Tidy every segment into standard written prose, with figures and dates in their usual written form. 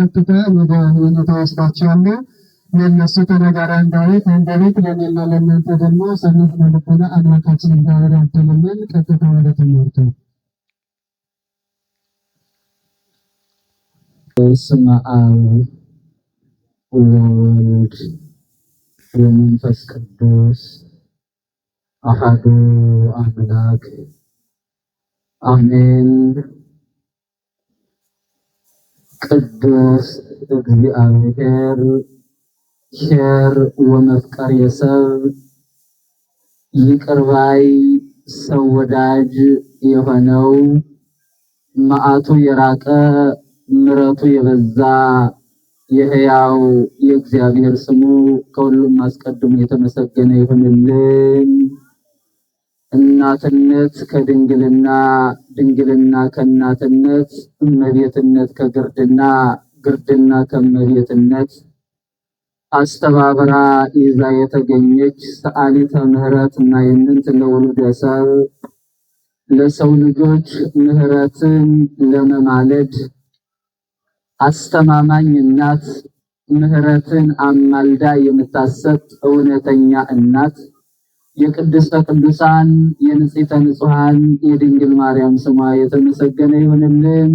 ቀጥታ ወደ ሁኔታ ወስዳቸዋለሁ። ለእነሱ ተነጋሪ አንደበት ለእኔና ለእናንተ ደግሞ ሰሚት ልቦና አምላካችን እግዚአብሔር ያድልልን። ቀጥታ ወደ ትምህርቱ። በስመ አብ ወወልድ ወመንፈስ ቅዱስ አሐዱ አምላክ አሜን። ቅዱስ እግዚአብሔር ቸር ወመፍቀር የሰብ ይቅር ባይ ሰው ወዳጅ የሆነው መዓቱ የራቀ ምሕረቱ የበዛ የሕያው የእግዚአብሔር ስሙ ከሁሉም አስቀድሞ የተመሰገነ ይሁንልን። እናትነት ከድንግልና፣ ድንግልና ከእናትነት፣ እመቤትነት ከግርድና፣ ግርድና ከእመቤትነት አስተባብራ ይዛ የተገኘች ሰአሊተ ምሕረት እና የምንት ለውሉደ ሰብእ ለሰው ልጆች ምሕረትን ለመማለድ አስተማማኝ እናት፣ ምሕረትን አማልዳ የምታሰጥ እውነተኛ እናት የቅድስተ ቅዱሳን የንጽሕተ ንጹሐን የድንግል ማርያም ስሟ የተመሰገነ ይሁንልን።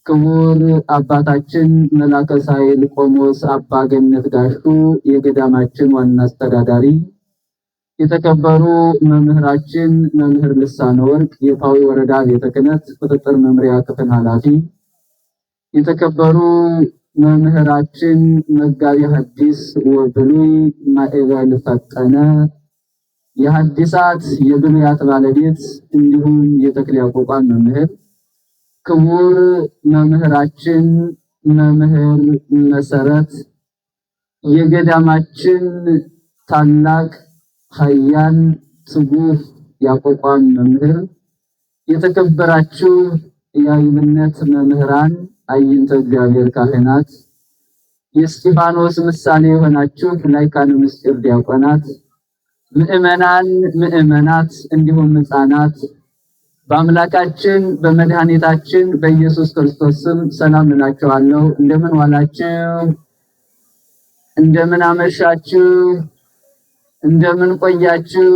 ክቡር አባታችን መላከ ሳይል ቆሞስ አባ ገነት ጋሹ የገዳማችን ዋና አስተዳዳሪ፣ የተከበሩ መምህራችን መምህር ልሳነ ወርቅ የፓዊ ወረዳ ቤተ ክህነት ቁጥጥር መምሪያ ክፍል ኃላፊ፣ የተከበሩ መምህራችን መጋቢ ሐዲስ ወብሉይ ማዕበል ፈጠነ የሐዲሳት የብሉያት ባለቤት እንዲሁም የተክለ ያዕቆብ መምህር፣ ክቡር መምህራችን መምህር መሰረት የገዳማችን ታላቅ ኃያል ትጉህ ያዕቆብ መምህር፣ የተከበራችሁ የአብነት መምህራን፣ አይንተ እግዚአብሔር ካህናት፣ የእስጢፋኖስ ምሳሌ የሆናችሁ ላይካነ ምስጢር ዲያቆናት፣ ምእመናን ምእመናት፣ እንዲሁም ሕፃናት በአምላካችን በመድኃኒታችን በኢየሱስ ክርስቶስ ስም ሰላም እላችኋለሁ። እንደምን ዋላችሁ? እንደምን አመሻችሁ? እንደምን ቆያችሁ?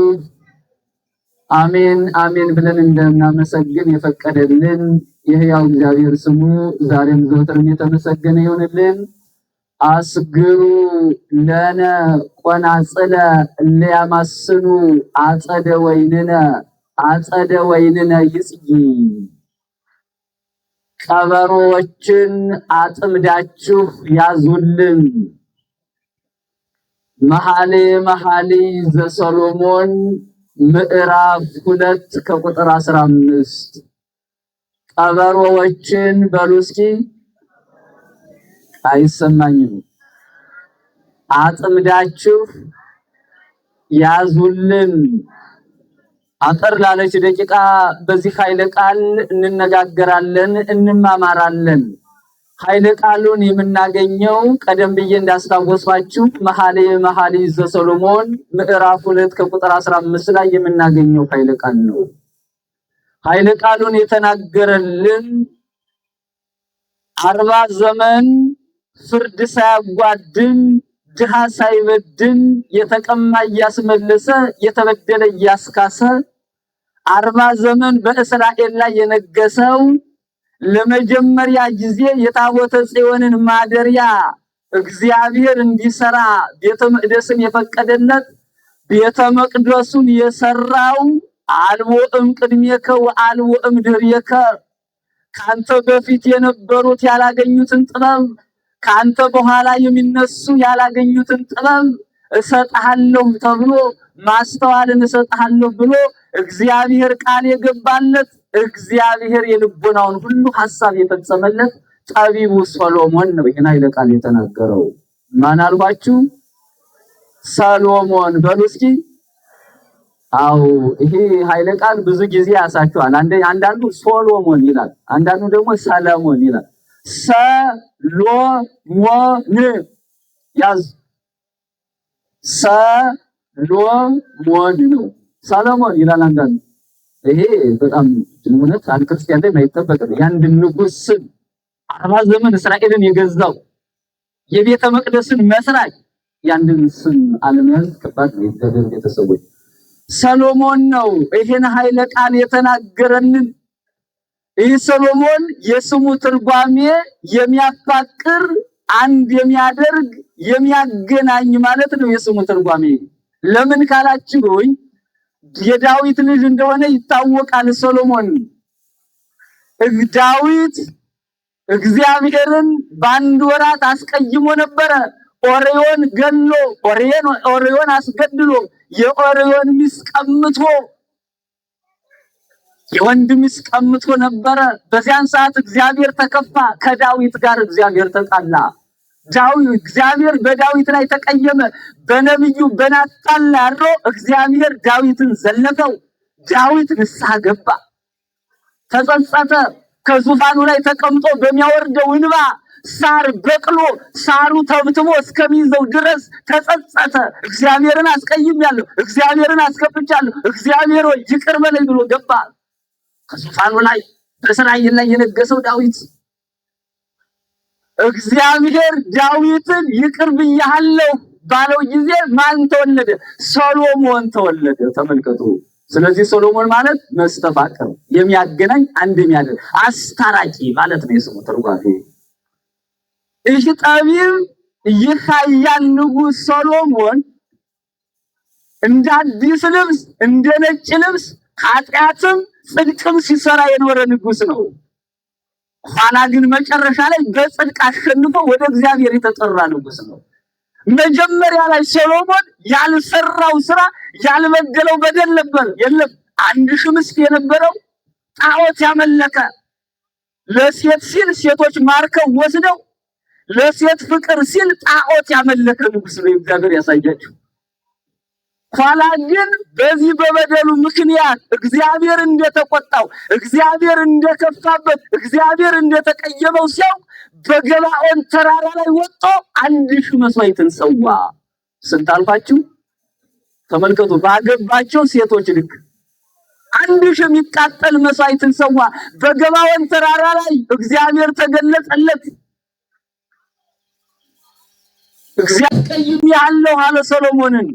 አሜን አሜን ብለን እንደምናመሰግን የፈቀደልን የሕያው እግዚአብሔር ስሙ ዛሬም ዘወትርም የተመሰገነ ይሁንልን። አስግሩ ለነ ቆናጽለ ለያማስኑ አጸደ ወይንነ አጸደ ወይንነ ይጽጊ። ቀበሮዎችን አጥምዳችሁ ያዙልን። መኃልየ መኃልይ ዘሰሎሞን ምዕራፍ 2 ከቁጥር 15። ቀበሮዎችን በሉ እስኪ። አይሰማኝም። አጥምዳችሁ ያዙልን። አጠር ላለች ደቂቃ በዚህ ኃይለ ቃል እንነጋገራለን፣ እንማማራለን። ኃይለ ቃሉን የምናገኘው ቀደም ብዬ እንዳስታወስኳችሁ መኃልየ መኃልይ ዘሰሎሞን ምዕራፍ 2 ከቁጥር 15 ላይ የምናገኘው ኃይለ ቃል ነው። ኃይለ ቃሉን የተናገረልን 40 ዘመን ፍርድ ሳያጓድል ድሃ ሳይበድል የተቀማ እያስመለሰ የተበደለ እያስካሰ 40 ዘመን በእስራኤል ላይ የነገሰው ለመጀመሪያ ጊዜ የታቦተ ጽዮንን ማደሪያ እግዚአብሔር እንዲሰራ ቤተ መቅደስን የፈቀደለት ቤተ መቅደሱን የሰራው አልቦ እምቅድሜከ ወአልቦ እምድኅሬከ፣ ካንተ በፊት የነበሩት ያላገኙትን ጥበብ ካንተ በኋላ የሚነሱ ያላገኙትን ጥበብ እሰጥሃለሁ ተብሎ ማስተዋልን እሰጥሃለሁ ብሎ እግዚአብሔር ቃል የገባለት እግዚአብሔር የልቦናውን ሁሉ ሐሳብ የፈጸመለት ጠቢቡ ሰሎሞን ነው ይህን ኃይለ ቃል የተናገረው። ማን አልኳችሁ? ሰሎሞን በሉ እስኪ። አው ይሄ ኃይለ ቃል ብዙ ጊዜ ያሳችኋል። አንዳንዱ ሶሎሞን ይላል፣ አንዳንዱ ደግሞ ሰለሞን ይላል። ሰሎሞን ያዝ። ሰሎሞን ነው፣ ሰሎሞን ይላል አንዳንዱ። ይሄ በጣም እውነት አንድ ክርስቲያን ላይ የማይጠበቅ ነው። የአንድ ንጉሥ ስም 40 ዘመን እስራኤልን የገዛው የቤተ መቅደስን መስራች ያንድን ስም አለመያዝ ከባድ ነው። የእግዚአብሔር ቤተሰቦች ሰሎሞን ነው ይሄን ኃይለ ቃል የተናገረልን። ይህ ሰሎሞን የስሙ ትርጓሜ የሚያፋቅር አንድ የሚያደርግ የሚያገናኝ ማለት ነው። የስሙ ትርጓሜ ለምን ካላችሁኝ የዳዊት ልጅ እንደሆነ ይታወቃል። ሰሎሞን ዳዊት እግዚአብሔርን በአንድ ወራት አስቀይሞ ነበረ። ኦርዮን ገሎ ኦርዮን አስገድሎ የኦርዮን ሚስት ቀምቶ የወንድ ሚስት ቀምቶ ነበረ። በዚያን ሰዓት እግዚአብሔር ተከፋ። ከዳዊት ጋር እግዚአብሔር ተጣላ። እግዚአብሔር በዳዊት ላይ ተቀየመ። በነብዩ በናታን ላይ አድሮ እግዚአብሔር ዳዊትን ዘለፈው። ዳዊት ንስሐ ገባ፣ ተጸጸተ። ከዙፋኑ ላይ ተቀምጦ በሚያወርደው እንባ ሳር በቅሎ ሳሩ ተብትቦ እስከሚይዘው ድረስ ተጸጸተ። እግዚአብሔርን አስቀይሜያለሁ፣ እግዚአብሔርን አስከፍቻለሁ፣ እግዚአብሔር ሆይ ይቅር በለኝ ብሎ ገባ። ከዙፋኑ ላይ በእስራኤል ላይ የነገሰው ዳዊት እግዚአብሔር ዳዊትን ይቅር ብያለሁ ባለው ጊዜ ማን ተወለደ? ሰሎሞን ተወለደ። ተመልከቱ። ስለዚህ ሰሎሞን ማለት መስተፋቅር፣ የሚያገናኝ አንድ የሚያደርግ አስታራቂ ማለት ነው የስሙ ትርጓሜ። ይህ ጠቢብ ይህ ኃያል ንጉሥ ሰሎሞን እንደ አዲስ ልብስ እንደ ነጭ ልብስ ኃጢአትም ጽድቅም ሲሰራ የኖረ ንጉሥ ነው። ኋላ ግን መጨረሻ ላይ በጽድቅ አሸንፎ ወደ እግዚአብሔር የተጠራ ንጉሥ ነው። መጀመሪያ ላይ ሰሎሞን ያልሰራው ስራ ያልበደለው በደል ነበር የለም። አንድ ሺህ ሚስት የነበረው ጣዖት ያመለከ፣ ለሴት ሲል ሴቶች ማርከው ወስደው ለሴት ፍቅር ሲል ጣዖት ያመለከ ንጉሥ ነው። እግዚአብሔር ያሳያችሁ። ኋላ ግን በዚህ በበደሉ ምክንያት እግዚአብሔር እንደተቆጣው፣ እግዚአብሔር እንደከፋበት፣ እግዚአብሔር እንደተቀየመው ሲያውቅ በገባኦን ተራራ ላይ ወጥቶ 1000 መስዋዕትን ሰዋ። ስንት አልኳችሁ? ተመልከቱ። ባገባቸው ሴቶች ልክ 1000 የሚቃጠል መስዋዕትን ሰዋ። በገባኦን ተራራ ላይ እግዚአብሔር ተገለጸለት። እግዚአብሔር ያለው አለ ሰሎሞንን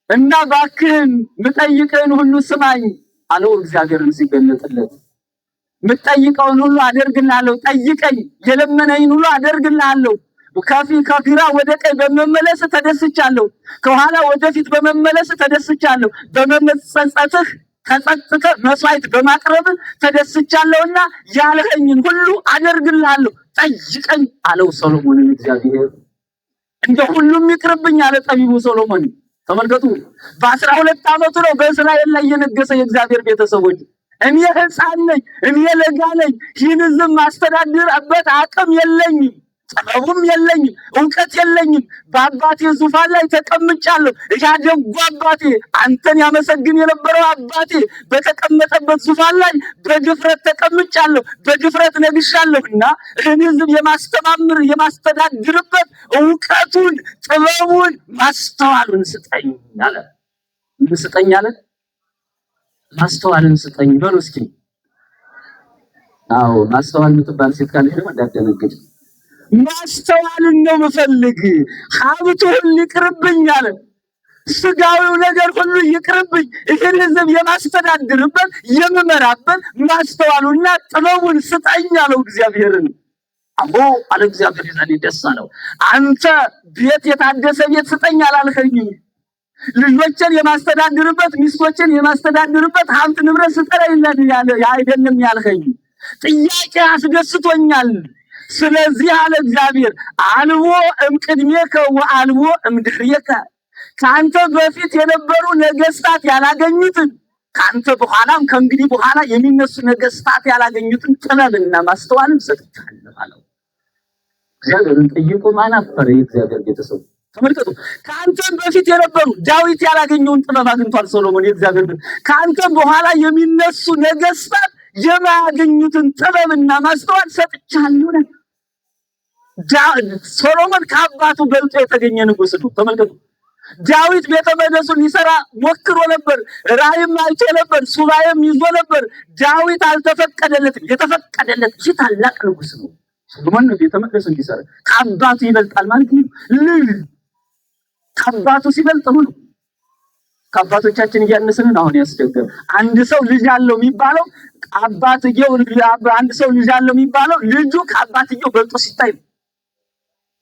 እና ባክህን ምጠይቅህን ሁሉ ስማኝ አለው። እግዚአብሔርን ሲገለጥለት ምጠይቀውን ሁሉ አደርግልሃለሁ፣ ጠይቀኝ፣ የለመነኝን ሁሉ አደርግልሃለሁ። ከግራ ወደ ቀኝ በመመለስ ተደስቻለሁ፣ ከኋላ ወደፊት በመመለስ ተደስቻለሁ። በመመጸጸትህ ተጸጽተህ መስዋዕት በማቅረብ ተደስቻለሁና ያልኸኝን ሁሉ አደርግልሃለሁ፣ ጠይቀኝ አለው ሰሎሞንን እግዚአብሔር። እንደ ሁሉም ይቅርብኝ አለ ጠቢቡ ሰሎሞን። ተመልከቱ። በ12 ዓመቱ ነው በእስራኤል ላይ የነገሰ የእግዚአብሔር ቤተሰቦች። እኔ ሕፃን ነኝ፣ እኔ ለጋ ነኝ፣ ይህን ሕዝብ ማስተዳድርበት አቅም የለኝም፣ ጥበቡም የለኝም፣ እውቀት የለኝም። በአባቴ ዙፋን ላይ ተቀምጫለሁ። ያደጉ አባቴ አንተን ያመሰግን የነበረው አባቴ በተቀመጠበት ዙፋን ላይ በድፍረት ተቀምጫለሁ፣ በድፍረት ነግሻለሁና ይህን ሕዝብ የማስተዳድርበት እውቀቱን፣ ጥበቡን፣ ማስተዋሉን ስጠኝ አለ። ምን ስጠኝ አለ? ማስተዋልን ስጠኝ በሉ እስኪ። አዎ ማስተዋል የምትባል ሴት ካለች ደግሞ እንዳትደነግጥ። ማስተዋልን ነው የምፈልግ። ሀብቱ ሁሉ ይቅርብኝ አለ። ስጋዊው ነገር ሁሉ ይቅርብኝ። ይህን ሕዝብ የማስተዳድርበት የምመራበት ማስተዋሉና ጥበቡን ስጠኝ አለው እግዚአብሔርን። አቦ አለ እግዚአብሔር። ይዛኔ ደስ አለው። አንተ ቤት የታደሰ ቤት ስጠኝ አላልከኝም? ልጆችን የማስተዳድርበት ሚስቶችን የማስተዳድርበት ሀብት ንብረት ስጠኝ አይደለም ያልከኝ? ጥያቄ አስደስቶኛል። ስለዚህ አለ እግዚአብሔር አልቦ እምቅድሜከ ወአልቦ እምድኅሬከ፣ ከአንተ በፊት የነበሩ ነገስታት ያላገኙትን ከአንተ በኋላም ከእንግዲህ በኋላ የሚነሱ ነገስታት ያላገኙትን ጥበብና ማስተዋልን ሰጥቻለሁ አለው። እግዚአብሔርን ጠይቆ ማን አፈረ? የእግዚአብሔር ቤተሰብ ተመልከቱ። ከአንተም በፊት የነበሩ ዳዊት ያላገኘውን ጥበብ አግኝቷል ሰሎሞን። የእግዚአብሔር ከአንተም በኋላ የሚነሱ ነገስታት የማያገኙትን ጥበብና ማስተዋል ሰጥቻለሁ። ሰሎሞን ከአባቱ በልጦ የተገኘ ንጉሥ ነው። ተመልከቱ። ዳዊት ቤተ መቅደሱን ሊሰራ ሞክሮ ነበር። ራእይም አይቶ ነበር። ሱባኤም ይዞ ነበር። ዳዊት አልተፈቀደለትም። የተፈቀደለት ታላቅ ንጉሥ ነው። ሶሎሞን ነው ቤተ መቅደስ እንዲሰራ። ከአባቱ ይበልጣል ማለት ነው። ልጅ ከአባቱ ሲበልጥ ነው። ከአባቶቻችን እያነስን አሁን ያስቸገረ አንድ ሰው ልጅ አለው የሚባለው አባትየው አንድ ሰው ልጅ አለው የሚባለው ልጁ ከአባትየው በልጦ ሲታይ።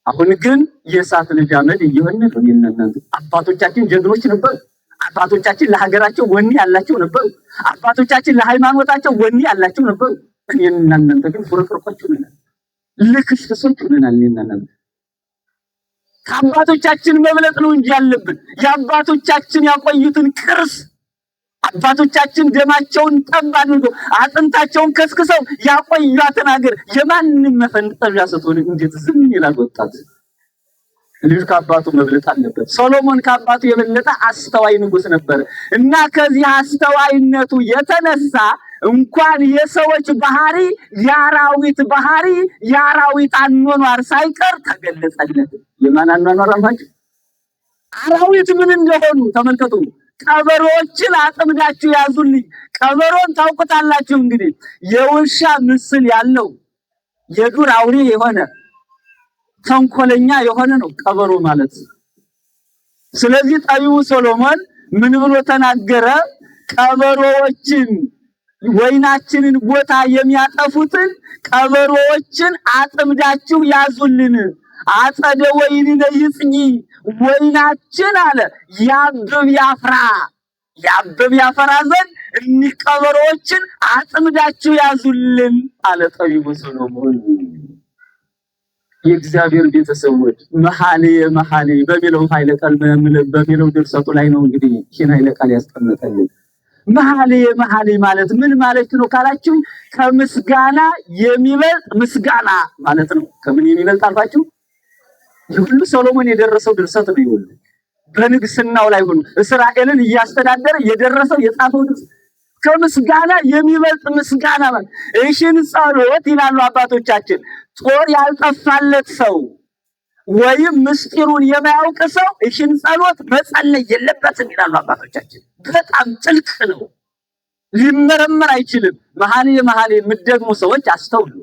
አሁን ግን የእሳት ልጅ አመድ እየሆነ ነው። እናንተ አባቶቻችን ጀግኖች ነበሩ። አባቶቻችን ለሀገራቸው ወኔ ያላቸው ነበሩ። አባቶቻችን ለሃይማኖታቸው ወኔ ያላቸው ነበሩ። እኔና እናንተ ግን ፍርቅርቆች ነን፣ ልክስክሶች ነን። እናንተ ከአባቶቻችን መብለጥ ነው እንጂ ያለብን የአባቶቻችን ያቆዩትን ቅርስ አባቶቻችን ደማቸውን ጠብ አድርገው አጥንታቸውን ከስክሰው ያቆዩትን ሀገር የማንም መፈንጠዣ ስትሆን እንዴት ዝም ይላል ወጣት? ልጅ ከአባቱ መብለጥ አለበት። ሶሎሞን ከአባቱ የበለጠ አስተዋይ ንጉስ ነበር እና ከዚህ አስተዋይነቱ የተነሳ እንኳን የሰዎች ባህሪ የአራዊት ባህሪ የአራዊት አኗኗር ሳይቀር ተገለጸለት። የማን አኗኗር አልፋችሁ? አራዊት ምን እንደሆኑ ተመልከቱ። ቀበሮችን አጥምዳችሁ ያዙልኝ። ቀበሮን ታውቁታላችሁ እንግዲህ የውሻ ምስል ያለው የዱር አውሬ የሆነ ተንኮለኛ የሆነ ነው ቀበሮ ማለት። ስለዚህ ጠቢቡ ሶሎሞን ምን ብሎ ተናገረ? ቀበሮዎችን ወይናችንን ቦታ የሚያጠፉትን ቀበሮዎችን አጥምዳችሁ ያዙልን። አጸደ ወይንነ ይጽኚ ወይናችን አለ ያብብ ያፈራ ዘንድ እኒህ ቀበሮዎችን አጥምዳችሁ ያዙልን አለ ጠቢቡ ሶሎሞን። የእግዚአብሔር ቤተሰቦች መኃልየ በሚለው ኃይለ ቃል በሚለው ድርሰቱ ላይ ነው እንግዲህ ይህን ኃይለ ቃል ያስቀመጠልን። መኃልየ ማለት ምን ማለት ነው ካላችሁ ከምስጋና የሚበልጥ ምስጋና ማለት ነው። ከምን የሚበልጥ አልፋችሁ? ሁሉ ሶሎሞን የደረሰው ድርሰት ነው። ይሁን በንግስናው ላይ ሆኖ እስራኤልን እያስተዳደረ የደረሰው የጻፈው ድርሰት ከምስጋና የሚበልጥ ምስጋና ማለት። እሺን ጸሎት ይላሉ አባቶቻችን ጦር ያልጠፋለት ሰው ወይም ምስጢሩን የማያውቅ ሰው እሺን ጸሎት መጸለይ የለበትም ይላሉ አባቶቻችን። በጣም ጥልቅ ነው፣ ሊመረመር አይችልም። መኃልየ የምትደግሙ ሰዎች አስተውሉ።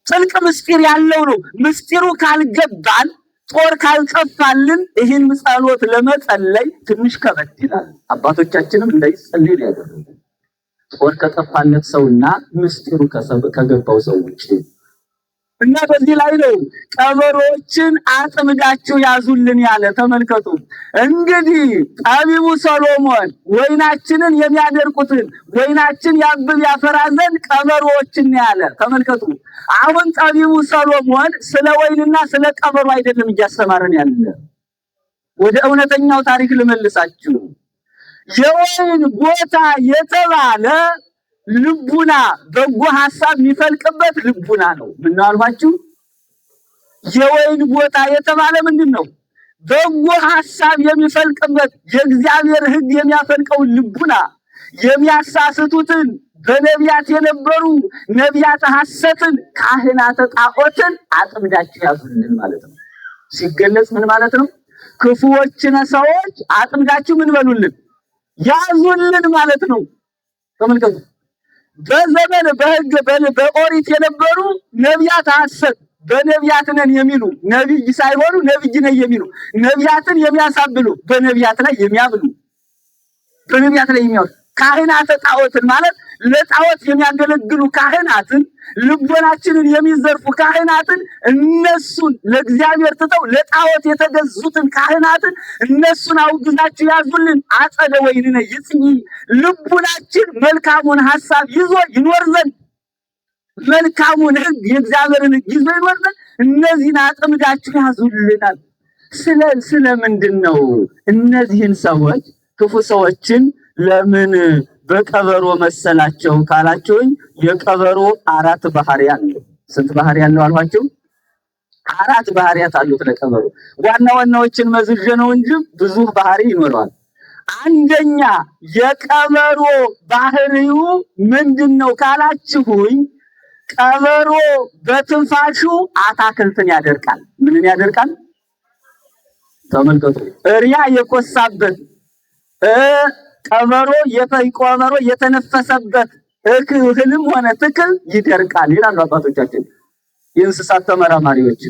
ጥልቅ ምስጢር ያለው ነው። ምስጢሩ ካልገባን ጦር ካልጠፋልን ይህን ጸሎት ለመጸለይ ትንሽ ከበድ ይላል። አባቶቻችንም እንዳይጸልይ ያደረጉ ጦር ከጠፋለት ሰውና ምስጢሩ ከገባው ሰው ውጪ እና በዚህ ላይ ነው ቀበሮችን አጥምዳችሁ ያዙልን ያለ። ተመልከቱ እንግዲህ ጠቢቡ ሶሎሞን ወይናችንን የሚያደርቁትን ወይናችን ያብብ ያፈራ ዘንድ ቀበሮዎችን ያለ። ተመልከቱ አሁን ጠቢቡ ሶሎሞን ስለ ወይንና ስለ ቀበሮ አይደለም እያስተማረን ያለ። ወደ እውነተኛው ታሪክ ልመልሳችሁ። የወይን ቦታ የተባለ ልቡና በጎ ሐሳብ የሚፈልቅበት ልቡና ነው። ምን አልኳችሁ? የወይን ቦታ የተባለ ምንድነው? በጎ ሐሳብ የሚፈልቅበት የእግዚአብሔር ሕግ የሚያፈልቀው ልቡና። የሚያሳስቱትን በነቢያት የነበሩ ነቢያት ሐሰትን ካህናተ ጣዖትን አጥምዳችሁ ያዙልን ማለት ነው። ሲገለጽ ምን ማለት ነው? ክፉዎችን ሰዎች አጥምዳችሁ ምን በሉልን ያዙልን ማለት ነው። ተመልከቱ በዘመን በሕግ በኦሪት የነበሩ ነቢያት ሐሰት በነቢያት ነን የሚሉ ነብይ ሳይሆኑ ነብይ ነን የሚሉ ነቢያትን የሚያሳብሉ በነቢያት ላይ የሚያብሉ በነቢያት ላይ የሚያብሉ ካህናተ ጣዖትን ማለት ለጣዖት የሚያገለግሉ ካህናትን ልቦናችንን የሚዘርፉ ካህናትን እነሱን ለእግዚአብሔር ትተው ለጣዖት የተገዙትን ካህናትን እነሱን አውግዛችሁ ያዙልን። አጸደ ወይንነ ይጽኚ ልቡናችን መልካሙን ሐሳብ ይዞ ይኖር ዘንድ መልካሙን ሕግ የእግዚአብሔርን ሕግ ይዞ ይኖር ዘንድ እነዚህን አጥምዳችሁ ያዙልናል። ስለምንድን ነው እነዚህን ሰዎች ክፉ ሰዎችን ለምን በቀበሮ መሰላቸው ካላችሁኝ፣ የቀበሮ 4 ባህሪ አለው። ስንት ባህሪ ያለው አልኋችሁ? 4 ባህሪያት አሉት ለቀበሮ። ዋና ዋናዎችን መዝጀ ነው እንጂ ብዙ ባህሪ ይኖረዋል። አንደኛ የቀበሮ ባህሪው ምንድነው ካላችሁኝ፣ ቀበሮ በትንፋሹ አታክልትን ያደርቃል። ምንን ያደርቃል? ተመልከቱ። እሪያ የኮሳበት ቀበሮ የተነፈሰበት እህልም ሆነ ትክል ይደርቃል ይላሉ አባቶቻችን። የእንስሳት ተመራማሪዎች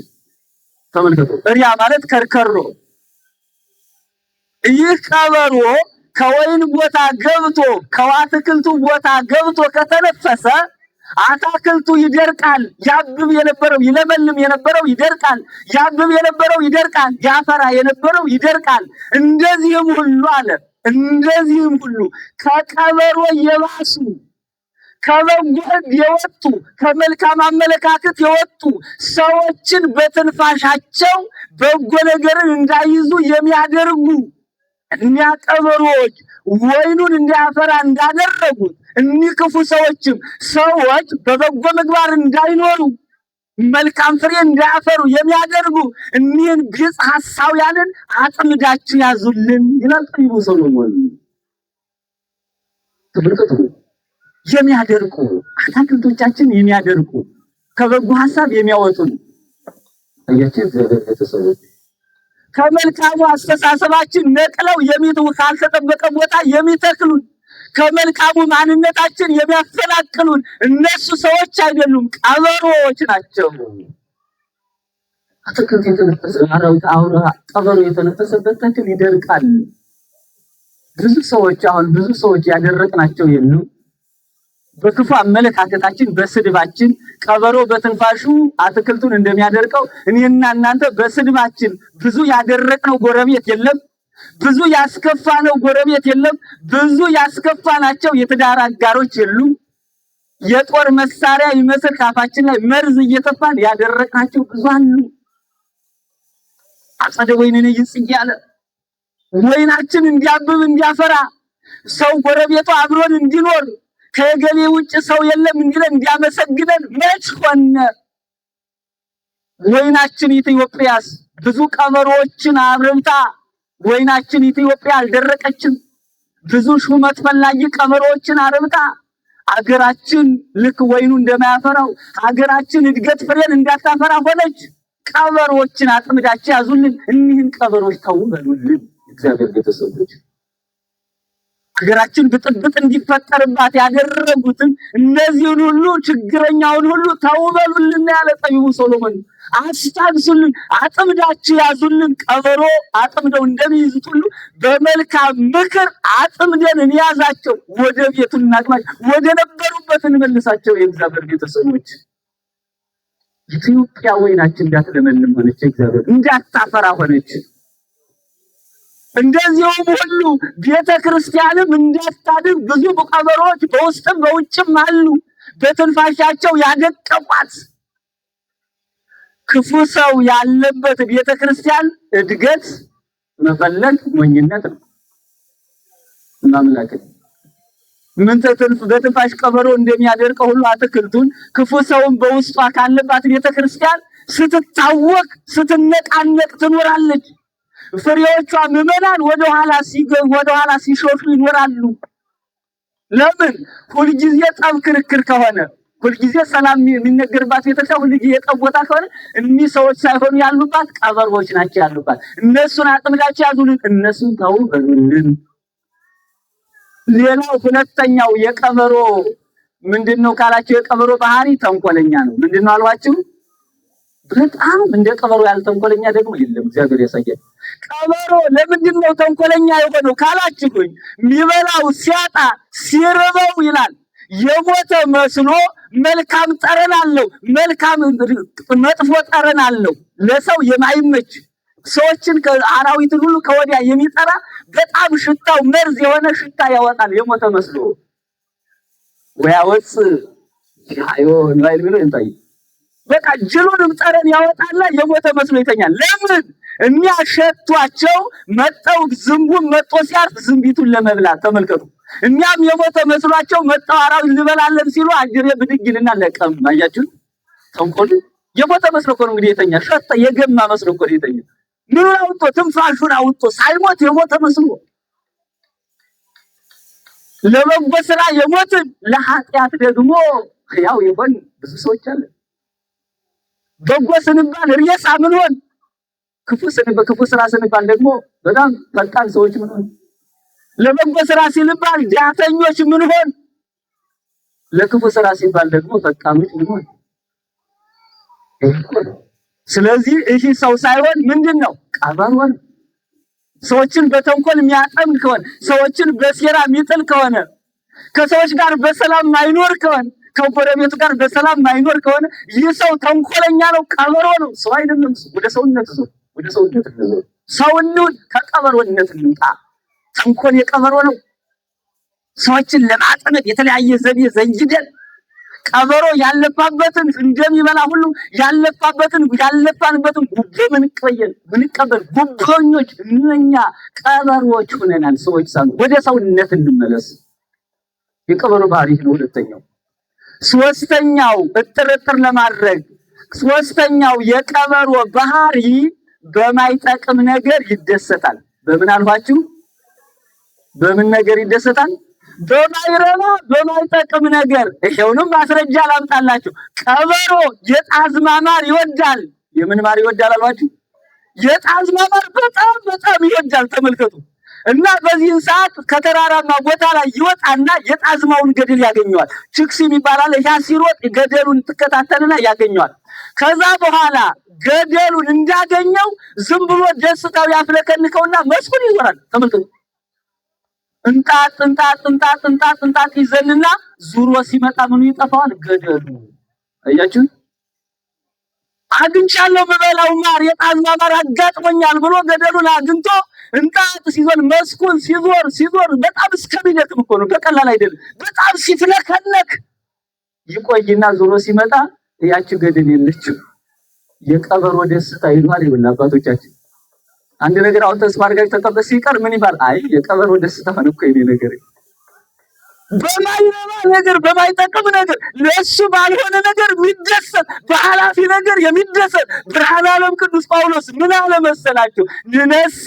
ተመልከቱ። እሪያ ማለት ከርከሮ። ይህ ቀበሮ ከወይን ቦታ ገብቶ ከአትክልቱ ቦታ ገብቶ ከተነፈሰ አትክልቱ ይደርቃል። ያብብ የነበረው ይለመልም የነበረው ይደርቃል። ያብብ የነበረው ይደርቃል። ያፈራ የነበረው ይደርቃል። እንደዚህም ሁሉ አለ እንደዚህም ሁሉ ከቀበሮ የባሱ ከበጎ የወጡ ከመልካም አመለካከት የወጡ ሰዎችን በትንፋሻቸው በጎ ነገርን እንዳይዙ የሚያደርጉ እኒያ ቀበሮች ወይኑን እንዲያፈራ እንዳደረጉት እኒህ ክፉ ሰዎችም ሰዎች በበጎ ምግባር እንዳይኖሩ መልካም ፍሬ እንዳያፈሩ የሚያደርጉ እኒህን ግብፅ ሐሳውያንን አጥምዳችሁ ያዙልን ይላል ጠቢቡ ሰሎሞን። ተመልከቱ። የሚያደርቁ አትክልቶቻችን የሚያደርቁ ከበጎ ሐሳብ የሚያወጡን አያችሁ ቤተሰቦች ከመልካሙ አስተሳሰባችን ነቅለው የሚተው ካልተጠበቀ ቦታ የሚተክሉን ከመልካሙ ማንነታችን የሚያፈናቅሉን እነሱ ሰዎች አይደሉም፣ ቀበሮዎች ናቸው። አትክልት የተነፈሰ አራዊት ቀበሮ የተነፈሰበት ተክል ይደርቃል። ብዙ ሰዎች ያደረቅናቸው የሉም። በክፉ አመለካከታችን በስድባችን ቀበሮ በትንፋሹ አትክልቱን እንደሚያደርቀው እኔና እናንተ በስድባችን ብዙ ያደረቅነው ጎረቤት የለም። ብዙ ያስከፋነው ጎረቤት የለም። ብዙ ያስከፋናቸው የትዳር አጋሮች የሉም። የጦር መሳሪያ ይመስል ካፋችን ላይ መርዝ እየተፋን ያደረቅናቸው ብዙ አሉ። አጸደ ወይንን ይጽያለ ወይናችን እንዲያብብ እንዲያፈራ ሰው ጎረቤቱ አብሮን እንዲኖር ከገሌ ውጭ ሰው የለም እንዲለን እንዲያመሰግነን መች ሆነ? ወይናችን ኢትዮጵያስ ብዙ ቀበሮችን አብርታ ወይናችን ኢትዮጵያ አልደረቀችም። ብዙ ሹመት ፈላጊ ቀበሮችን አርብታ አገራችን ልክ ወይኑ እንደማያፈራው ሀገራችን እድገት ፍሬን እንዳታፈራ ሆነች። ቀበሮችን አጥምዳችሁ ያዙልን። እኒህን ቀበሮች ተው በሉልን። እግዚአብሔር ቤተሰቦች ሀገራችን ብጥብጥ እንዲፈጠርባት ያደረጉትን እነዚህን ሁሉ ችግረኛውን ሁሉ ተው በሉልን ያለ ጠቢቡ ሰሎሞን። አስታግሱልን፣ አጥምዳችሁ ያዙልን። ቀበሮ አጥምደው እንደሚይዙት ሁሉ በመልካም ምክር አጥምደን እንያዛቸው፣ ወደ ቤቱ እናግባቸው፣ ወደ ነበሩበት እንመልሳቸው። የእግዚአብሔር ቤተሰቦች ኢትዮጵያ ወይናችን እንዳትለመልም ሆነች፣ እግዚአብሔር እንዳታፈራ ሆነች። እንደዚሁም ሁሉ ቤተክርስቲያንም እንዳታድግ ብዙ ቀበሮች በውስጥም በውጭም አሉ፣ በትንፋሻቸው ያደቀቋት። ክፉ ሰው ያለበት ቤተክርስቲያን እድገት መፈለግ ሞኝነት ነው። ማምላክ በትንፋሽ ቀበሮ እንደሚያደርቀው ሁሉ አትክልቱን ክፉ ሰውን በውስጧ ካለባት ቤተክርስቲያን ስትታወቅ ስትነቃነቅ ትኖራለች። ፍሬዎቿ ምዕመናን ወደኋላ ሲሾፉ ይኖራሉ። ለምን? ሁልጊዜ ጠብ ክርክር ከሆነ ሁልጊዜ ሰላም የሚነገርባት ቤተክርስቲያን ሁልጊዜ ጠብ ቦታ ከሆነ እኒህ ሰዎች ሳይሆኑ ያሉባት ቀበሮች ናቸው ያሉባት። እነሱን አጥምዳችሁ ያዙልን፣ እነሱን ተው በሉልን። ሌላው ሁለተኛው የቀበሮ ምንድነው ካላችሁ የቀበሮ ባህሪ ተንኮለኛ ነው። ምንድነው አልዋችሁ? በጣም እንደ ቀበሮ ያልተንኮለኛ ደግሞ የለም። እግዚአብሔር ያሳያል። ቀበሮ ለምንድነው ተንኮለኛ የሆነው ካላችሁኝ የሚበላው ሲያጣ ሲርበው ይላል የሞተ መስሎ መልካም ጠረን አለው፣ መጥፎ ጠረን አለው፣ ለሰው የማይመች ሰዎችን አራዊትን ሁሉ ከወዲያ የሚጠራ በጣም ሽታው መርዝ የሆነ ሽታ ያወጣል የሞተ መስሎ ወያወጽ ያዮ ነው ብሎ እንታይ በቃ ጅሉንም ጠረን ያወጣልና የሞተ መስሎ ይተኛል። ለምን? የሚያሸቷቸው መጣው ዝንቡን መጥቶ ሲያርፍ ዝንቢቱን ለመብላት ተመልከቱ። እኛም የሞተ መስሏቸው መጣው አራዊት ልበላለን ሲሉ አጅሬ ብድግልና ለቀም። አያችሁ ተንኮል የሞተ መስሎ እኮ ነው እንግዲህ የተኛ ሸታ የገማ መስሎ እኮ ነው የተኛ። ምን አውጥቶ ትንፋሹን አውጥቶ ሳይሞት የሞተ መስሎ ለበጎ ስራ የሞትን ለኃጢአት ደግሞ ያው ይሆን ብዙ ሰዎች አለ። በጎ ስንባል ርየሳ ምን ሆን ክፉ ስራ ስንባል ደግሞ በጣም ፈጣን ሰዎች ምን ሆን ለበጎ ስራ ሲባል ዳተኞች ምን ሆን ለክፉ ስራ ሲባል ደግሞ ፈጣኖች ምን ሆን ስለዚህ ይህ ሰው ሳይሆን ምንድነው? ቀበሮ ነው። ሰዎችን በተንኮል የሚያጠምድ ከሆነ፣ ሰዎችን በሴራ የሚጥል ከሆነ፣ ከሰዎች ጋር በሰላም ማይኖር ከሆነ፣ ከጎረቤቱ ጋር በሰላም ማይኖር ከሆነ ይህ ሰው ተንኮለኛ ነው፣ ቀበሮ ነው። ሰው አይደለም። ወደ ሰውነት ሰውነት ከቀበሮነት እንውጣ። ተንኮል የቀበሮ ነው። ሰዎችን ለማጥመድ የተለያየ ዘዴ ዘይደን ቀበሮ ያለፋበትን እንደሚበላ ሁሉ ያለፋበትን ጉቦ ምንቀበል ጉቦኞች እነኛ ቀበሮች ሆነናል። ሰዎች ሳሉ ወደ ሰውነት እንመለስ። የቀበሮ ባህሪ ነው። ሁለተኛው ሶስተኛው እጥርጥር ለማድረግ ሶስተኛው የቀበሮ ባህሪ በማይጠቅም ነገር ይደሰታል። በምን አልኳችሁ? በምን ነገር ይደሰታል? በማይረባ በማይጠቅም ነገር። ይሄውንም ማስረጃ ላምጣላችሁ። ቀበሮ የጣዝማ ማር ይወዳል። የምን ማር ይወዳል አልኳችሁ? የጣዝማ ማር በጣም ይወዳል። ተመልከቱ። እና በዚህ ሰዓት ከተራራማ ቦታ ላይ ይወጣና የጣዝማውን ገደል ያገኘዋል። ችክስ ይባላል። ያ ሲሮጥ ገደሉን ትከታተልና ያገኘዋል። ከዛ በኋላ ገደሉን እንዳገኘው ዝም ብሎ ደስታው ያፍለከልከውና መስኩን ይዞራል። ተመልከቱ። እንጣጥ ይዘንና ዙሮ ሲመጣ ምኑ ይጠፋዋል? ገደሉ። አያችሁ? አግኝቻለሁ በበላው ማር የጣዝማ ማር አጋጥሞኛል ብሎ ገደሉን አግኝቶ እንጣጥ ሲዞር መስኩን ሲዞር በጣም እስከሚደክም እኮ ነው። በቀላል አይደለም። በጣም ሲፍለከለክ ይቆይና ዙሮ ሲመጣ ያቺ ገደል የለችም። የቀበሮ ደስታ ይሏል ይሁን አባቶቻችን። አንድ ነገር አሁን ተስፋ አድርጋችሁ ተቀበል ሲቀር ምን ይባል? አይ የቀበሮ ደስታ ሆነ እኮ የኔ ነገር። በማይረባ ነገር በማይጠቅም ነገር ለሱ ባልሆነ ነገር የሚደሰት በኃላፊ ነገር የሚደሰት ብርሃነ ዓለም ቅዱስ ጳውሎስ ምን አለ መሰላችሁ? ንነሰ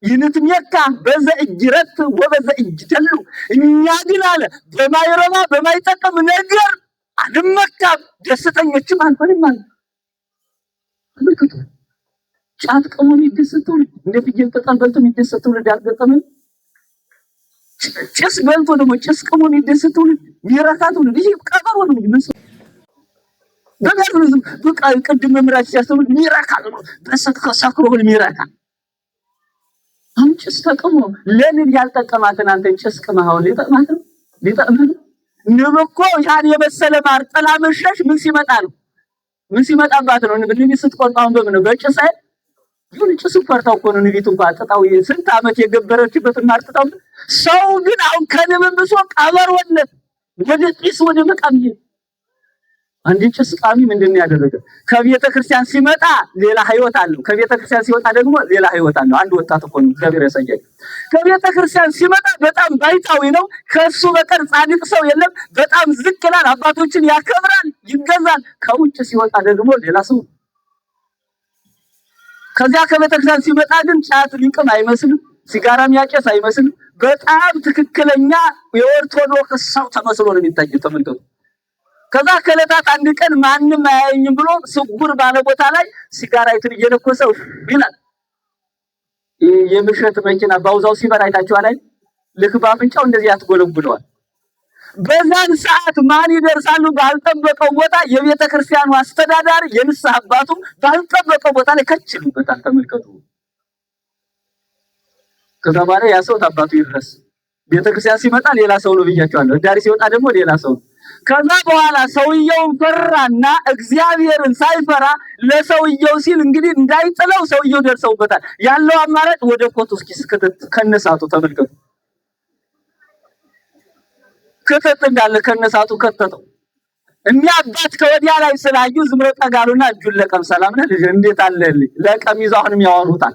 ይንትሜካ በዘ እጅረት ወበዘ እጅደሉ። እኛ ግን አለ በማይረባ በማይጠቅም ነገር አንመካም፣ ደስተኞችም አንሆንም አለ። ተመልከቱ። ጫት ቀሞ የሚደሰት ትውልድ፣ እንደ ፍየል ቅጠል በልቶ የሚደሰት ትውልድ አልገጠመንም? ጭስ በልቶ ደግሞ ጭስ ቀሞ የሚደሰት ትውልድ፣ የሚረካ ትውልድ። ይህ ቀበሮ ነው። በጋርዝም በቃ ቅድም መምራት ሲያስተምር የሚረካ ነው። በሰክሮ የሚረካ አሁን ጭስ ተቀሞ ለምን ያልጠቀማትን አንተን ጭስ ቀማው ሊጠቅምህ ነው? ንብ እኮ ያን የመሰለ ማር ጥላ መሸሽ ምን ሲመጣ ነው? ምን ሲመጣባት ነው? ንብ ስትቆርጣው በምን ነው? በጭስ አይደል? ይሁን ጭስ ፈርታው እኮ ነው ንቢቱ እንኳን ጥጣው ስንት ዓመት የገበረችበትን ማር ጥጣው። ሰው ግን አሁን ከንብ ብሶ ቀበሮነት ወደ ጢስ ወደ መቃም ይሄ አንድ ጭስ ቃሚ ምንድነው ያደረገ? ከቤተ ክርስቲያን ሲመጣ ሌላ ህይወት አለው፣ ከቤተ ክርስቲያን ሲወጣ ደግሞ ሌላ ህይወት አለው። አንድ ወጣት እኮ ነው እግዚአብሔር ያሳያል። ከቤተ ክርስቲያን ሲመጣ በጣም ባይታዊ ነው፣ ከሱ በቀር ጻድቅ ሰው የለም። በጣም ዝቅ ይላል፣ አባቶችን ያከብራል፣ ይገዛል። ከውጭ ሲወጣ ደግሞ ሌላ ሰው። ከዚያ ከቤተ ክርስቲያን ሲመጣ ግን ጫት ሊቅም አይመስልም፣ ሲጋራ የሚያጨስ አይመስልም። በጣም ትክክለኛ የኦርቶዶክስ ሰው ተመስሎ ነው የሚታየው። ተመልከቱ። ከዛ ከለታት አንድ ቀን ማንንም አያየኝም ብሎ ስጉር ባለ ቦታ ላይ ሲጋራይቱን እየለኮሰው ይላል። የምሽት መኪና ባውዛው ሲበራ አይታችኋል አይደል? ልክ ባፍንጫው እንደዚህ ያትጎለጉለዋል። በዛን ሰዓት ማን ይደርሳሉ? ባልጠበቀው ቦታ የቤተ ክርስቲያኑ አስተዳዳሪ የንስሐ አባቱ ባልጠበቀው ቦታ ላይ ከችሉበታል። ተመልከቱ። ከዛ በኋላ ያ ሰው አባቱ ይድረስ። ቤተ ክርስቲያን ሲመጣ ሌላ ሰው ነው ብያቸዋለሁ። ዳሪ ሲወጣ ደግሞ ሌላ ሰው። ከዛ በኋላ ሰውየው ፈራና እግዚአብሔርን ሳይፈራ ለሰውየው ሲል እንግዲህ እንዳይጥለው ሰውየው ደርሰውበታል። ያለው አማራጭ ወደ ኮቱ እስኪ ከነሳቱ ተመልከቱ። ከተት እንዳለ ከነሳቱ ከተተው። እኛ አባት ከወዲያ ላይ ስላዩ ዝም ብለው ጠጋሉና እጁን ለቀም ሰላም ነህ ልጅ እንዴት አለልኝ ለቀም ይዘው አሁንም ያወሩታል።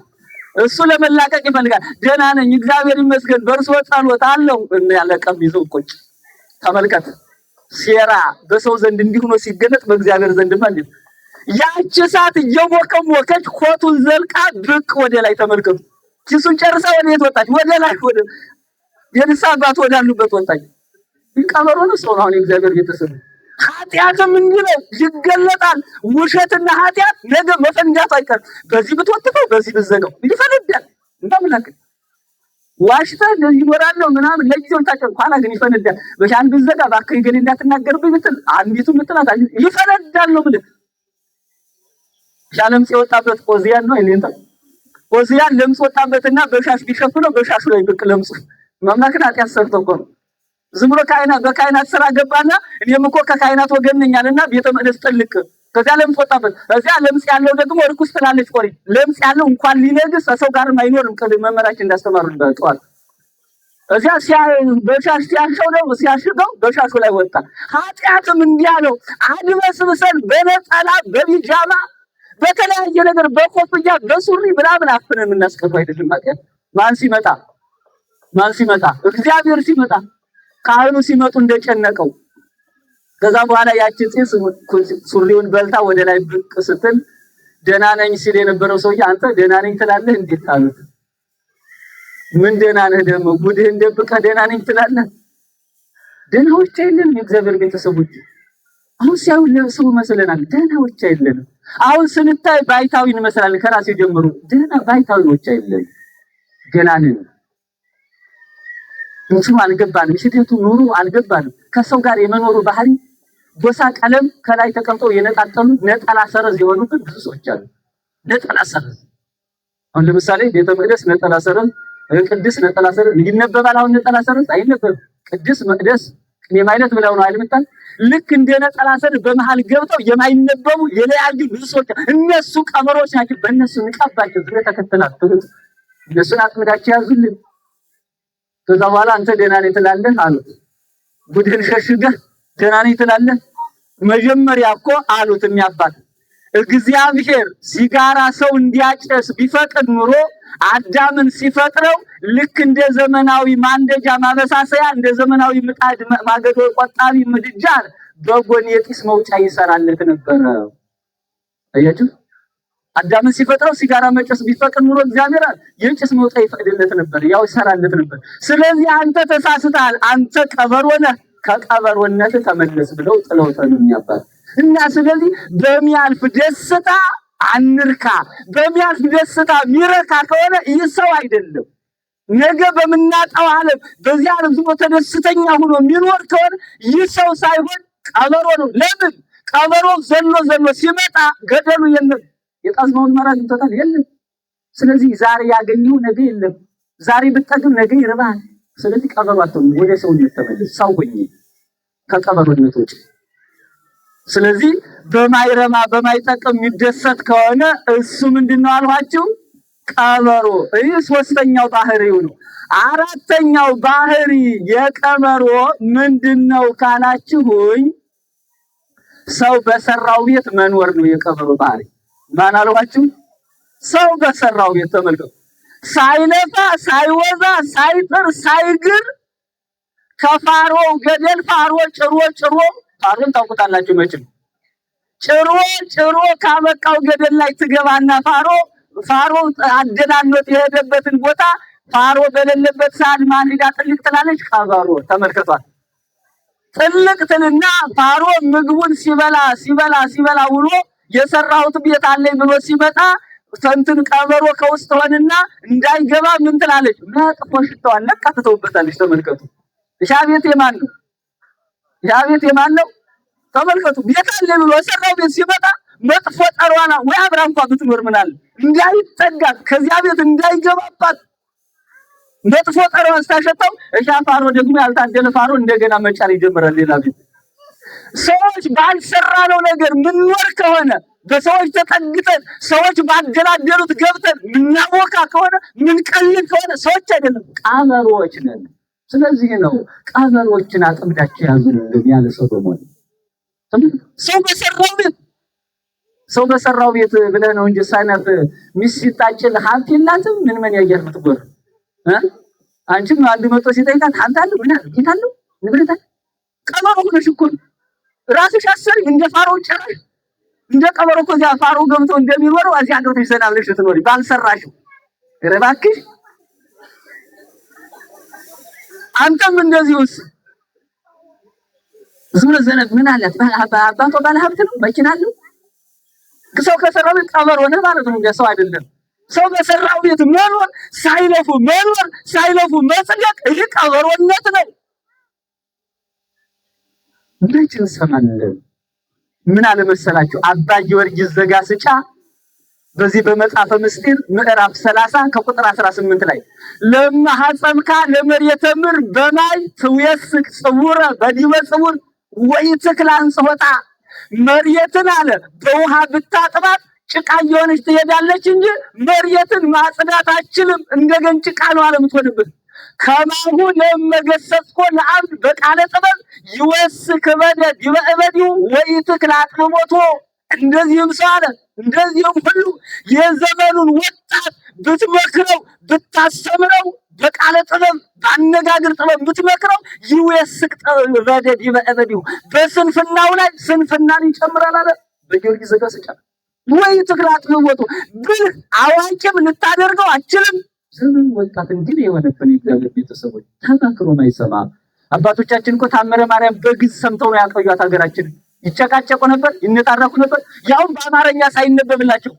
እሱ ለመላቀቅ ይፈልጋል። ደህና ነኝ እግዚአብሔር ይመስገን በእርሱ ጸሎት አለው እና ለቀም ይዘው ቁጭ። ተመልከት። ሴራ በሰው ዘንድ እንዲህ ሆኖ ሲገለጥ በእግዚአብሔር ዘንድ ማለት ያቺ ሰዓት እየሞከች ኮቱን ዘልቃ ብቅ ወደ ላይ። ተመልከቱ። ኪሱን ጨርሳ ወደ የት ወጣች? ወደ ላይ ወደ የንስሐ አባት ወዳሉበት ወጣች። ቀበሮ ነው ሰው ነው የእግዚአብሔር ቤተሰብ። ኃጢአትም እንዲህ ነው ይገለጣል። ውሸትና ኃጢአት ነገ መፈንዳቱ አይቀርም። በዚህ ብትወጥተው በዚህ ብትዘጋው ይፈነዳል። እንደምናክ ዋሽተህ እንደዚህ ይኖራል ምናምን ለጊዜው ታጨው ኋላ ግን ይፈነዳል። በሻን ብትዘጋ ባከይ ግን እንዳትናገርብኝ ብትል አንዲቱ ምትላት ይፈነዳል ነው ብለህ ለምጽ የወጣበት ኦዚያን ነው አይደል? ኦዚያን ለምጽ ወጣበትና በሻሽ ቢሸፍነው በሻሹ ላይ ብቅ ለምጽ ማምላክን ኃጢአት ሰርቶ እኮ ነው። ዝም ብሎ በካህናት ስራ ገባና እኔም እኮ ከካህናት ወገን ነኝ አለና ቤተ መቅደስ ጥልቅ ከዛ ለምጽ ወጣበት። እዚያ ለምጽ ያለው ደግሞ ርኩስ ትላለች ቆሪ። ለምጽ ያለው እንኳን ሊነግስ ሰው ጋር አይኖርም። መመራችን እንዳስተማሩን በጠዋት እዚያ በሻሽ ሲያሸው ነው ሲያሽገው በሻሹ ላይ ወጣ። ኃጢአትም እንዲያለው አድበስብሰን በነጠላ በቢጃማ በተለያየ ነገር በኮፍያ በሱሪ ምናምን አፍነን እናስቀርብ አይደለም ማለት ማን ሲመጣ እግዚአብሔር ሲመጣ ካህኑ ሲመጡ እንደጨነቀው ከዛ በኋላ ያቺ ፂስ ሱሪውን በልታ ወደ ላይ ብቅ ስትል ደህና ነኝ ሲል የነበረው ሰውዬ አንተ ደህና ነኝ ትላለህ እንዴት አሉት። ምን ደህና ነህ ደግሞ ጉድህን ደብቀህ ደህና ነኝ ትላለህ? ደህናዎች አይደለም የእግዚአብሔር ቤተሰቦች። አሁን ሲያዩ ለሰው መስለናል፣ ደህናዎች አይደለም። አሁን ስንታይ ባይታዊ እንመስላለን። ከራሴ ጀምሮ ደህና ባይታዊዎች አይደለም። ገና ነን። እንትኑ አልገባንም፣ ሽተቱ ኑሩ አልገባንም። ከሰው ጋር የመኖሩ ባህሪ ጎሳ ቀለም ከላይ ተቀምጠው የነጣጠሉ ነጠላ ሰረዝ የሆኑበት ብዙ ሰዎች አሉ። ነጠላ ሰረዝ አሁን ለምሳሌ ቤተ መቅደስ ነጠላ ሰረዝ፣ ቅድስ ነጠላ ሰረዝ ይነበባል። አሁን ነጠላ ሰረዝ አይነበብም። ቅድስ መቅደስ የማይነት ብለው ነው አይልምታል። ልክ እንደ ነጠላ ሰረዝ በመሃል ገብተው የማይነበቡ የለያዩ ብዙ ሰዎች እነሱ ቀመሮች ናቸው። በእነሱ ንቃባቸው ስለተከተላችሁ እነሱን አጥምዳቸው ያዙልን። ከዛ በኋላ አንተ ደህና ነኝ ትላለህ አሉት። ጉድህን ሸሽገህ ደህና ነኝ ትላለህ። መጀመሪያ እኮ አሉት የሚያባት እግዚአብሔር ሲጋራ ሰው እንዲያጨስ ቢፈቅድ ኑሮ አዳምን ሲፈጥረው ልክ እንደ ዘመናዊ ማንደጃ ማበሳሰያ እንደ ዘመናዊ ምጣድ ማገዶ ቆጣቢ ምድጃ በጎን የጢስ መውጫ ይሰራለት ነበር። አያችሁ አዳምን ሲፈጥረው ሲጋራ መጨስ ቢፈቅድ ኑሮ እግዚአብሔር የጭስ መውጫ ይፈቅድለት ነበር፣ ያው ይሰራለት ነበር። ስለዚህ አንተ ተሳስተሃል፣ አንተ ቀበሮ ነህ፣ ከቀበሮነት ተመለስ ብለው ጥለውታል የሚያባል እና ስለዚህ በሚያልፍ ደስታ አንርካ። በሚያልፍ ደስታ ሚረካ ከሆነ ይህ ሰው አይደለም። ነገ በመናጣው ዓለም በዚያ ዓለም ዝም ተደስተኛ ሆኖ የሚኖር ከሆነ ይህ ሰው ሳይሆን ቀበሮ ነው። ለምን ቀበሮ ዘሎ ሲመጣ ገደሉ የለም፣ የጣዝማውን መራዝ እንተታል የለም። ስለዚህ ዛሬ ያገኘው ነገ የለም። ዛሬ ብትጠግም ነገ ይርባል። ስለዚህ ቀበሮ አትሁን፣ ወደ ሰውነት ተመለስ። ሰው ሆኜ ከቀበሮነት ውጭ። ስለዚህ በማይረማ በማይጠቅም የሚደሰት ከሆነ እሱ ምንድነው አልኋችሁ? ቀበሮ። ይህ ሶስተኛው ባህሪው ነው። አራተኛው ባህሪ የቀበሮ ምንድነው ካላችሁኝ፣ ሰው በሰራው ቤት መኖር ነው የቀበሮ ባህሪ። ማን አልኋችሁ? ሰው በሰራው ቤት ተመልከቱ። ሳይለፋ ሳይወዛ ሳይጥር ሳይግር ከፋሮ ገደል ፋሮ ጭሮ ፋሮን ታውቁታላችሁ መቼም። ጭሮ ካበቃው ገደል ላይ ትገባና ፋሮ አደናኖት የሄደበትን ቦታ ፋሮ በሌለበት ሰዓት ማን ሄዳ ጥልቅ ትላለች? ቀበሮ። ተመልከቷት። ጥልቅ ትልና ፋሮ ምግቡን ሲበላ ውሎ የሰራሁት ቤት አለኝ ብሎ ሲመጣ ሰንትን ቀበሮ ከውስጥ ሆነና እንዳይገባ ምን ትላለች? መጥፎ ሽታዋን ለቃ ትተውበታለች። ተመልከቱ። ሻቤት የማን ነው? ሻቤት የማን ነው? ተመልከቱ። ቤት አለ ብሎ ሰራው ቤት ሲመጣ መጥፎ ጠሯና ወይ አብራ እንኳን ብትኖር ምናል እንዳይጠጋ ከዚያ ቤት እንዳይገባባት መጥፎ ጠሯን ስታሸታው ፋሮ ደግሞ ያልታደለ ፋሮ እንደገና መጫር ይጀምራል ሌላ ቤት። ሰዎች ባልሰራነው ነገር ምንኖር ከሆነ በሰዎች ተጠግተን ሰዎች ባደላደሉት ገብተን ምናወካ ከሆነ ምንቀልል ከሆነ ሰዎች አይደለም ቀበሮዎች ነን። ስለዚህ ነው ቀበሮችን አጥምዳቸው ያዙልን ያለ ሶሎሞን። ሰው በሰራው ቤት ብለህ ነው እንጂ ሳይነፍ ሚስት ሲጣጭል ሀብት የላትም ምን ያያት ምትጎር አንቺም አንድ መቶ ሲጠይቃት ሀብት አለ ምን አለ ጌታ አለ ንብረት አለ። ቀበሮ ሆነሽ እኮ ራስሽ አሰሪ እንደ ፋሮ ጭራሽ እንደ ቀበሮ እኮ እዚያ ፋሮ ገብቶ እንደሚኖረው እዚያ ገብተሽ ዘና ብለሽ ትኖሪ ባልሰራሽው። እባክሽ አንተም እንደዚሁስ ዝም ዘነት ምን አላት? አባቶ ባለ ሀብት ነው፣ መኪና አለው። ሰው ከሰራው ቀበሮ ነው ማለት ነው፣ ሰው አይደለም። ሰው በሰራው ቤት መኖር ሳይለፉ መጽደቅ ይህ ቀበሮነት ነው። እንደዚህ ሰማለን። ምን አለ መሰላችሁ? አባ ጊዮርጊስ ዘጋስጫ በዚህ በመጽሐፈ ምስጢር ምዕራፍ 30 ከቁጥር 18 ላይ ለማሐፀምካ ለመሬተ ምድር በማይ ትወስክ ጽውረ በዲበ ጽውር ወይትክል አንጽሖታ መሬትን አለ በውሃ ብታጥባት ጭቃ እየሆነች ትሄዳለች እንጂ መሬትን ማጽዳት አትችልም። እንደገና ጭቃ ነው አለ የምትሆንበት። ከማሁ ለመገሰጽኮ ለአብድ በቃለ ጥበብ ይወስክ በደ ዲበ እበዲሁ ወይትክል አጥብቦቶ እንደዚህም ሰው አለ እንደዚህም ሁሉ የዘመኑን ወጣት ብትመክረው ብታስተምረው በቃለ ጥበብ ባነጋገር ጥበብ ብትመክረው ይወስክ በደ ዲበ እበዲሁ በስንፍናው ላይ ስንፍናን ይጨምራል አለ በጊዮርጊስ ዘጋስጫ ወይትክል አጥብቦቶ ብልህ አዋቂም ልታደርገው አችልም። ዘመኑ ወጣት እንግዲህ የሆነብን የእግዚአብሔር ቤተሰቦች ተመክሮ ማይሰማ አባቶቻችን እኮ ታምረ ማርያም በግዕዝ ሰምተው ነው ያቆዩት ሀገራችን። ይጨቃጨቁ ነበር፣ ይነጣረቁ ነበር፣ ያውም በአማርኛ ሳይነበብላቸው።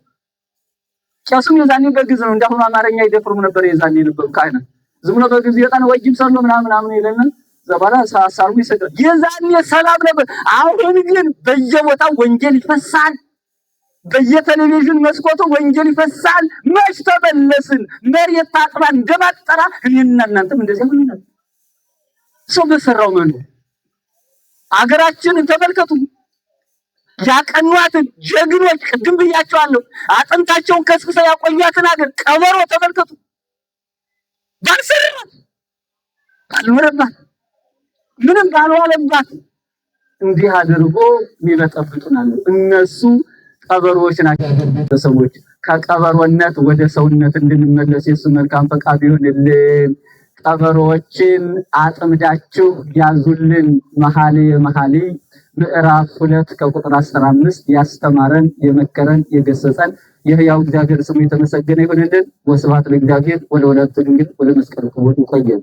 ቄሱም የዛኔ በግዕዝ ነው፣ እንዳሁኑ አማርኛ ይደፍሩም ነበር። የዛኔ ነበሩ ካህናት ዝም ብሎ በግዕዝ የጣን ወጅም ሰሎ ምናምን ይለና ዘባላ ሳሳሩ ይሰጣል። የዛኔ ሰላም ነበር። አሁን ግን በየቦታው ወንጌል ይፈሳል። በየቴሌቪዥን መስኮቱ ወንጌል ይፈሳል። መች ተመለስን? መሬት ታጥባ እንደማጠራ እኔና እናንተም እንደዚህ ሆነናል። ሰው በሰራው መኑ አገራችንን ተመልከቱ። ያቀኗትን ጀግኖች ቅድም ብያቸዋለሁ። አጥንታቸውን ከስክሰው ያቆዩትን አገር ቀበሮ ተመልከቱ። ባልሰራት ባልኖረባት ምንም ባልዋለባት እንዲህ አድርጎ የሚበጠብጡናል እነሱ ቀበሮዎች ናቸው። ቤተሰቦች ከቀበሮነት ወደ ሰውነት እንድንመለስ የሱ መልካም ፈቃድ ይሁንልን። ቀበሮዎችን አጥምዳችሁ ያዙልን። መኃልየ መኃልይ ምዕራፍ 2 ከቁጥር 15 ያስተማረን የመከረን የገሰጸን የሕያው እግዚአብሔር ስሙ የተመሰገነ ይሁንልን። ወስብሐት ለእግዚአብሔር ወለወላዲቱ ድንግል ወለመስቀሉ ክቡር። ይቆየን።